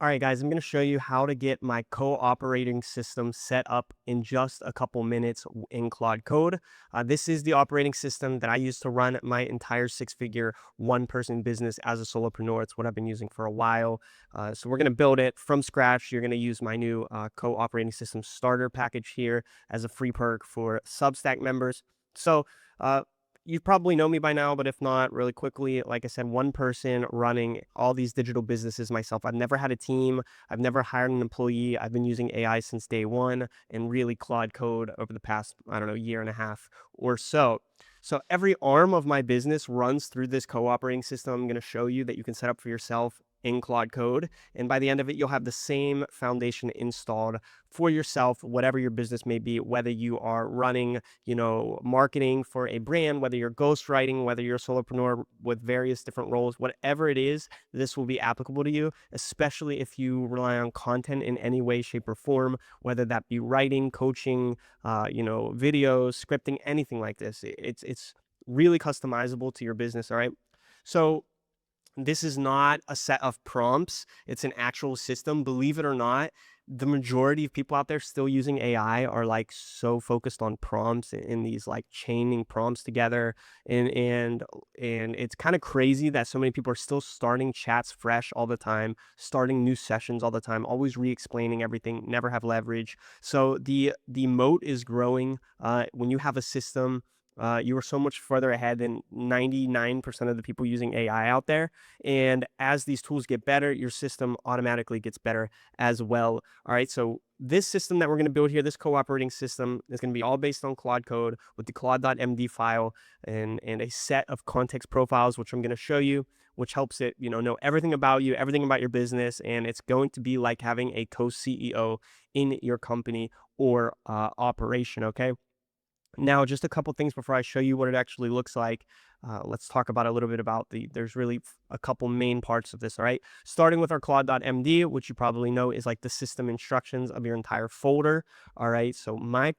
All right, guys, I'm going to show you how to get my co-operating system set up in just a couple minutes in Claude Code. This is the operating system that I use to run my entire six-figure one-person business as a solopreneur. It's what I've been using for a while. So we're going to build it from scratch. You're going to use my new co-operating system starter package here as a free perk for Substack members. So uh, you probably know me by now, but if not, really quickly, like I said, one person running all these digital businesses myself. I've never had a team. I've never hired an employee. I've been using AI since day one and really Claude Code over the past, I don't know, year and a half or so. So every arm of my business runs through this co-operating system I'm going to show you that you can set up for yourself in Claude Code. And by the end of it, you'll have the same foundation installed for yourself, whatever your business may be, whether you are running, marketing for a brand, whether you're ghostwriting, whether you're a solopreneur with various different roles, whatever it is, this will be applicable to you, especially if you rely on content in any way, shape, or form, whether that be writing, coaching, videos, scripting, anything like this. It's really customizable to your business. All right. So this is not a set of prompts. It's an actual system. Believe it or not, the majority of people out there still using AI are like so focused on prompts in these like chaining prompts together. And it's kind of crazy that so many people are still starting chats fresh all the time, starting new sessions all the time, always re-explaining everything, never have leverage. So the moat is growing when you have a system. You are so much further ahead than 99% of the people using AI out there. And as these tools get better, your system automatically gets better as well. All right. So this system that we're going to build here, this co-operating system, is going to be all based on Claude Code with the Claude.md file and a set of context profiles, which I'm going to show you, which helps it, know everything about you, everything about your business. And it's going to be like having a co-CEO in your company or operation. Okay. Now, just a couple things before I show you what it actually looks like. Let's talk about a little bit about there's really a couple main parts of this, all right? Starting with our Claude.md, which you probably know is like the system instructions of your entire folder, all right? So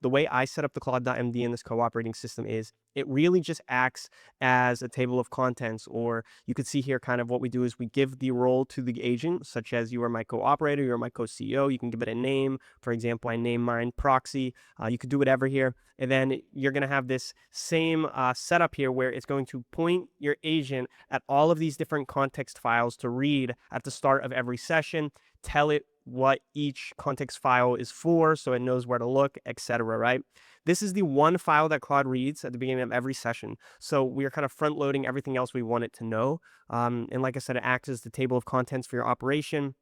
the way I set up the Claude.md in this cooperating system is it really just acts as a table of contents, or you could see here kind of what we do is we give the role to the agent, such as you are my co-operator, you're my co-CEO. You can give it a name. For example, I name mine Proxy. You could do whatever here. And then you're going to have this same setup here where it's going to point your agent at all of these different context files to read at the start of every session, tell it what each context file is for so it knows where to look, etc. Right? This is the one file that Claude reads at the beginning of every session. So we are kind of front loading everything else we want it to know. And like I said, it acts as the table of contents for your operation.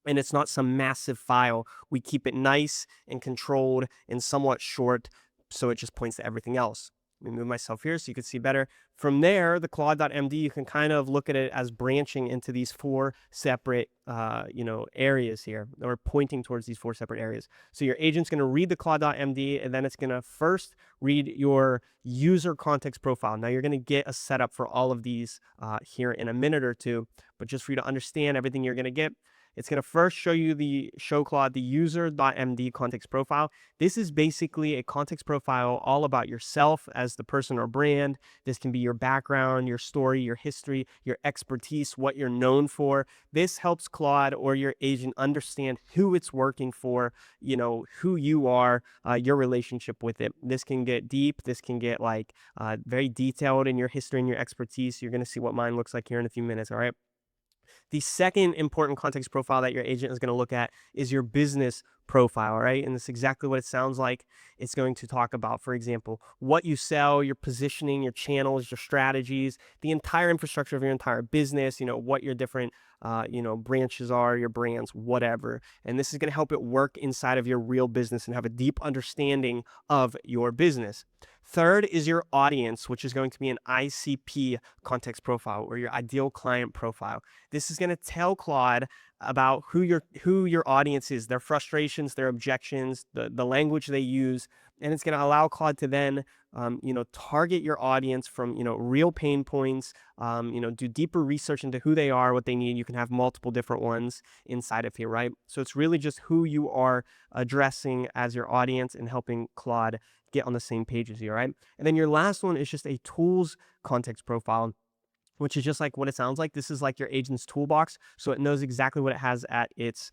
And it's not some massive file. We keep it nice and controlled and somewhat short, so it just points to everything else. Let me move myself here so you can see better. From there, the Claude.md, you can kind of look at it as branching into these four separate, areas here, or pointing towards these four separate areas. So your agent's going to read the Claude.md, and then it's going to first read your user context profile. Now you're going to get a setup for all of these here in a minute or two, but just for you to understand everything you're going to get, it's going to first show Claude the user.md context profile. This is basically a context profile all about yourself as the person or brand. This can be your background, your story, your history, your expertise, what you're known for. This helps Claude or your agent understand who it's working for, who you are, your relationship with it. This can get deep. This can get very detailed in your history and your expertise. You're going to see what mine looks like here in a few minutes. All right. The second important context profile that your agent is going to look at is your business profile, right? And that's exactly what it sounds like. It's going to talk about, for example, what you sell, your positioning, your channels, your strategies, the entire infrastructure of your entire business, what your different, branches are, your brands, whatever. And this is going to help it work inside of your real business and have a deep understanding of your business. Third is your audience, which is going to be an ICP context profile or your ideal client profile. This is going to tell Claude about who your audience is, their frustrations, their objections, the language they use, and it's going to allow Claude to then target your audience from real pain points, do deeper research into who they are, what they need. You can have multiple different ones inside of here, right? So it's really just who you are addressing as your audience and helping Claude get on the same page as you, right? And then your last one is just a tools context profile. which is just like what it sounds like. This is like your agent's toolbox, so it knows exactly what it has at its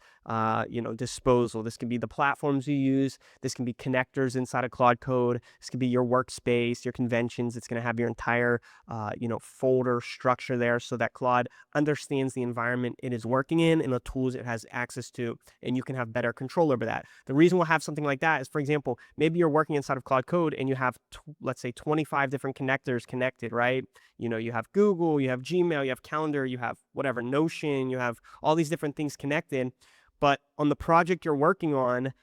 disposal. This can be the platforms you use. This can be connectors inside of Claude Code. This can be your workspace, your conventions. It's going to have your entire folder structure there, so that Claude understands the environment it is working in and the tools it has access to, and you can have better control over that. The reason we'll have something like that is, for example, maybe you're working inside of Claude Code and you have let's say 25 different connectors connected, right? You have Google, you have Gmail, you have Calendar, you have whatever, Notion, you have all these different things connected. But on the project you're working on,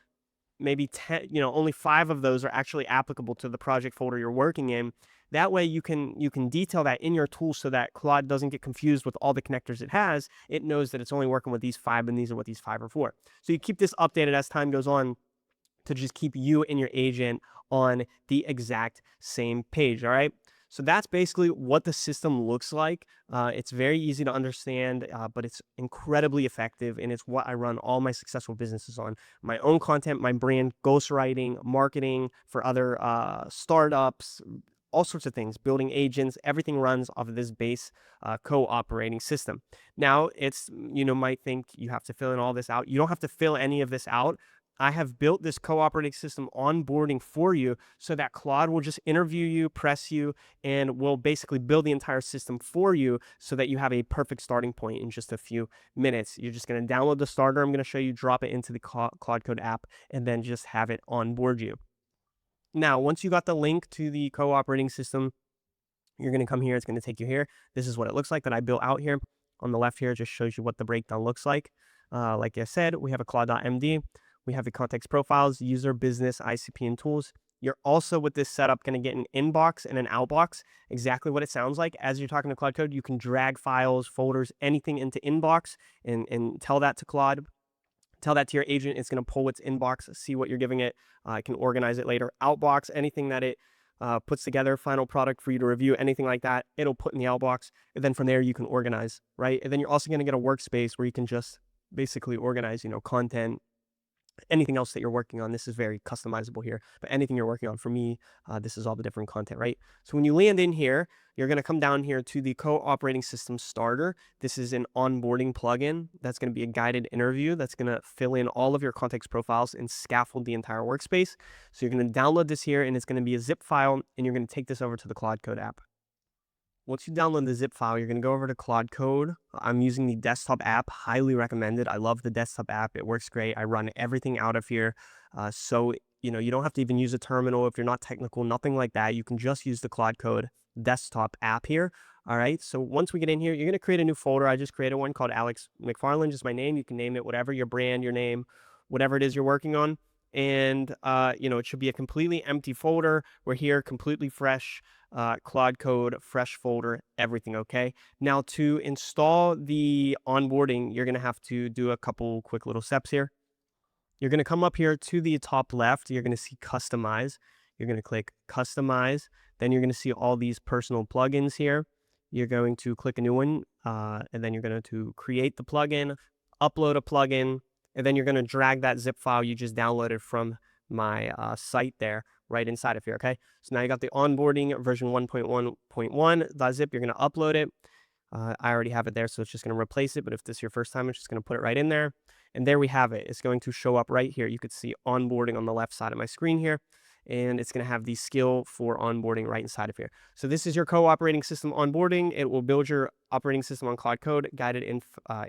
maybe 10, only 5 of those are actually applicable to the project folder you're working in. That way you can detail that in your tool so that Claude doesn't get confused with all the connectors it has. It knows that it's only working with these 5 and these are what these 5 are for. So you keep this updated as time goes on to just keep you and your agent on the exact same page. All right. So that's basically what the system looks like. It's very easy to understand, but it's incredibly effective. And it's what I run all my successful businesses on: my own content, my brand, ghostwriting, marketing for other startups, all sorts of things, building agents. Everything runs off of this base co-operating system. Now, might think you have to fill in all this out. You don't have to fill any of this out. I have built this co-operating system onboarding for you so that Claude will just interview you, press you, and will basically build the entire system for you so that you have a perfect starting point in just a few minutes. You're just going to download the starter. I'm going to show you, drop it into the Claude Code app, and then just have it onboard you. Now, once you got the link to the co-operating system, you're going to come here. It's going to take you here. This is what it looks like that I built out here. On the left here, it just shows you what the breakdown looks like. Like I said, we have a CLAUDE.md. We have the context profiles, user, business, ICP, and tools. You're also, with this setup, going to get an inbox and an outbox, exactly what it sounds like. As you're talking to Claude Code, you can drag files, folders, anything into inbox and tell that to Claude. Tell that to your agent. It's going to pull its inbox, see what you're giving it. It can organize it later. Outbox, anything that it puts together, final product for you to review, anything like that, it'll put in the outbox. And then from there, you can organize, right? And then you're also going to get a workspace where you can just basically organize, content, anything else that you're working on. This is very customizable here, but anything you're working on, for me, this is all the different content, right? So when you land in here, you're going to come down here to the co-operating system starter. This is an onboarding plugin. That's going to be a guided interview. That's going to fill in all of your context profiles and scaffold the entire workspace. So you're going to download this here, and it's going to be a zip file, and you're going to take this over to the Claude Code app. Once you download the zip file, you're going to go over to Claude Code. I'm using the desktop app, highly recommended. I love the desktop app. It works great. I run everything out of here. So, you don't have to even use a terminal if you're not technical, nothing like that. You can just use the Claude Code desktop app here. All right. So once we get in here, you're going to create a new folder. I just created one called Alex McFarland, just my name. You can name it whatever, your brand, your name, whatever it is you're working on. And, it should be a completely empty folder. We're here, completely fresh. Claude Code, fresh folder, everything okay. Now, to install the onboarding, you're going to have to do a couple quick little steps here. You're going to come up here to the top left. You're going to see customize. You're going to click customize. Then you're going to see all these personal plugins here. You're going to click a new one, and then you're going to create the plugin, upload a plugin, and then you're going to drag that zip file you just downloaded from my site there right inside of here, okay? So now you got the onboarding version 1.1.1.zip. You're going to upload it. I already have it there, so it's just going to replace it. But if this is your first time, it's just going to put it right in there. And there we have it. It's going to show up right here. You could see onboarding on the left side of my screen here. And it's going to have the skill for onboarding right inside of here. So this is your co-operating system onboarding. It will build your operating system on Claude Code, guided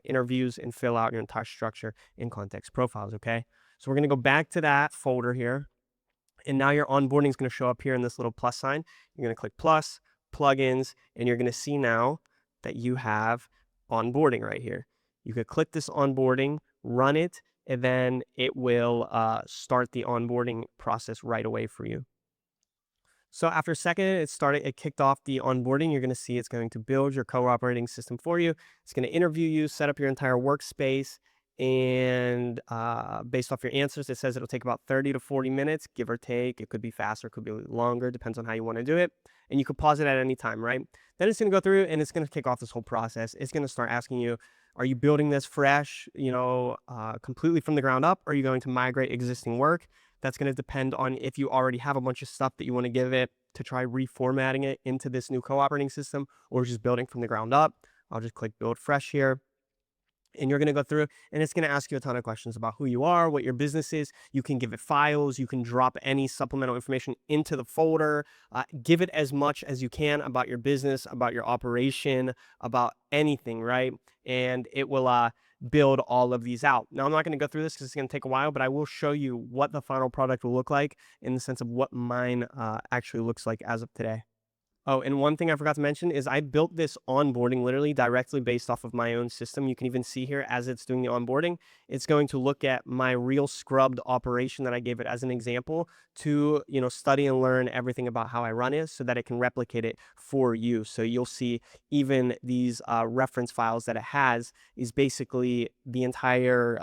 interviews, and fill out your entire structure in context profiles, okay? So we're going to go back to that folder here. And now your onboarding is going to show up here in this little plus sign. You're going to click plus, plugins, and you're going to see now that you have onboarding right here. You could click this onboarding, run it, and then it will start the onboarding process right away for you. So after a second, it kicked off the onboarding. You're going to see it's going to build your co-operating system for you. It's going to interview you, set up your entire workspace, and based off your answers, it says it'll take about 30 to 40 minutes, give or take. It could be faster, it could be longer, depends on how you want to do it. And you could pause it at any time, right? Then it's going to go through and it's going to kick off this whole process. It's going to start asking you, are you building this fresh, completely from the ground up? Or are you going to migrate existing work? That's going to depend on if you already have a bunch of stuff that you want to give it to try reformatting it into this new co-operating system, or just building from the ground up. I'll just click build fresh here, and you're going to go through, and it's going to ask you a ton of questions about who you are, what your business is. You can give it files, you can drop any supplemental information into the folder. Give it as much as you can about your business, about your operation, about anything, right? And it will build all of these out. Now, I'm not going to go through this because it's going to take a while, but I will show you what the final product will look like in the sense of what mine actually looks like as of today. Oh, and one thing I forgot to mention is I built this onboarding literally directly based off of my own system. You can even see here as it's doing the onboarding, it's going to look at my real scrubbed operation that I gave it as an example to, study and learn everything about how I run it so that it can replicate it for you. So you'll see even these reference files that it has is basically the entire,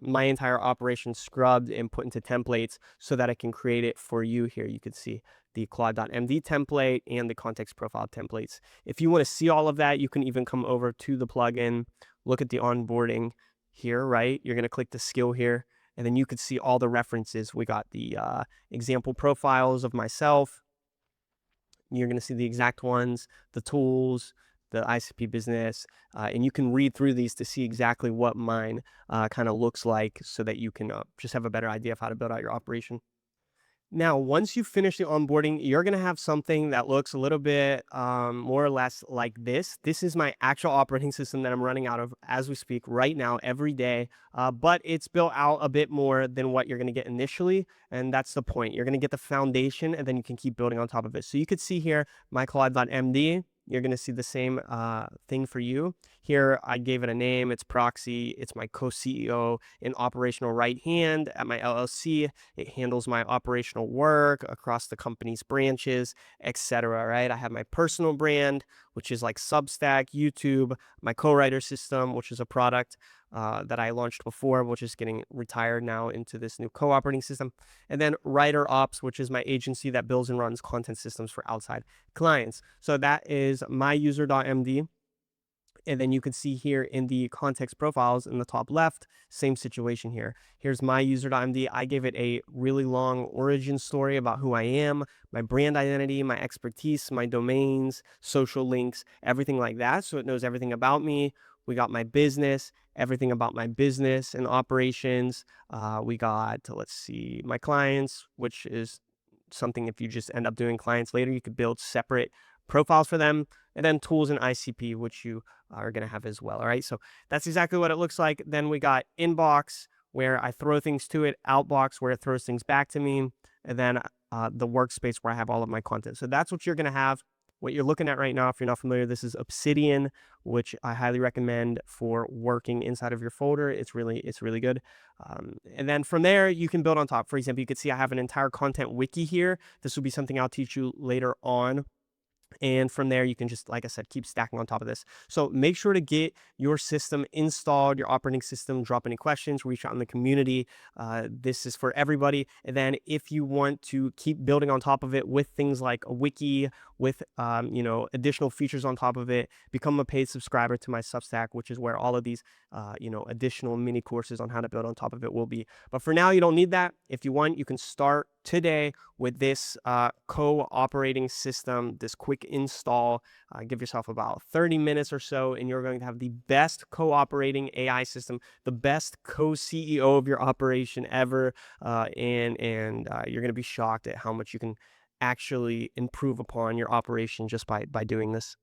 my entire operation scrubbed and put into templates so that I can create it for you here. You can see the CLAUDE.md template and the context profile templates. If you want to see all of that, you can even come over to the plugin, look at the onboarding here, right? You're going to click the skill here, and then you could see all the references. We got the example profiles of myself. You're going to see the exact ones, the tools, the ICP business, and you can read through these to see exactly what mine kind of looks like so that you can just have a better idea of how to build out your operation. Now, once you finish the onboarding, you're going to have something that looks a little bit more or less like this. This is my actual operating system that I'm running out of as we speak right now, every day. But it's built out a bit more than what you're going to get initially. And that's the point. You're going to get the foundation, and then you can keep building on top of it. So you could see here, my Claude.md. You're going to see the same thing for you. Here, I gave it a name. It's Proxy. It's my co-CEO and operational right hand at my LLC. It handles my operational work across the company's branches, etc. Right? I have my personal brand, which is like Substack, YouTube, my co-writer system, which is a product that I launched before, which is getting retired now into this new co-operating system. And then Writer Ops, which is my agency that builds and runs content systems for outside clients. So that is my user.md. And then you can see here in the context profiles in the top left, same situation here. Here's my user.md. I gave it a really long origin story about who I am, my brand identity, my expertise, my domains, social links, everything like that. So it knows everything about me. We got my business, everything about my business and operations. We got, let's see, my clients, which is something if you just end up doing clients later, you could build separate profiles for them, and then tools and ICP, which you are going to have as well. All right. So that's exactly what it looks like. Then we got inbox, where I throw things to it, outbox, where it throws things back to me, and then the workspace where I have all of my content. So that's what you're going to have. What you're looking at right now, if you're not familiar, this is Obsidian, which I highly recommend for working inside of your folder. It's really good. And then from there, you can build on top. For example, you could see I have an entire content wiki here. This will be something I'll teach you later on. And from there, you can just, like I said, keep stacking on top of this. So make sure to get your system installed, your operating system, drop any questions, reach out in the community. This is for everybody. And then if you want to keep building on top of it with things like a wiki, with additional features on top of it, become a paid subscriber to my Substack, which is where all of these additional mini courses on how to build on top of it will be. But for now, you don't need that. If you want, you can start today with this co-operating system, this quick install. Give yourself about 30 minutes or so, and you're going to have the best co-operating AI system, the best co-CEO of your operation ever, and you're going to be shocked at how much you can actually improve upon your operation just by doing this.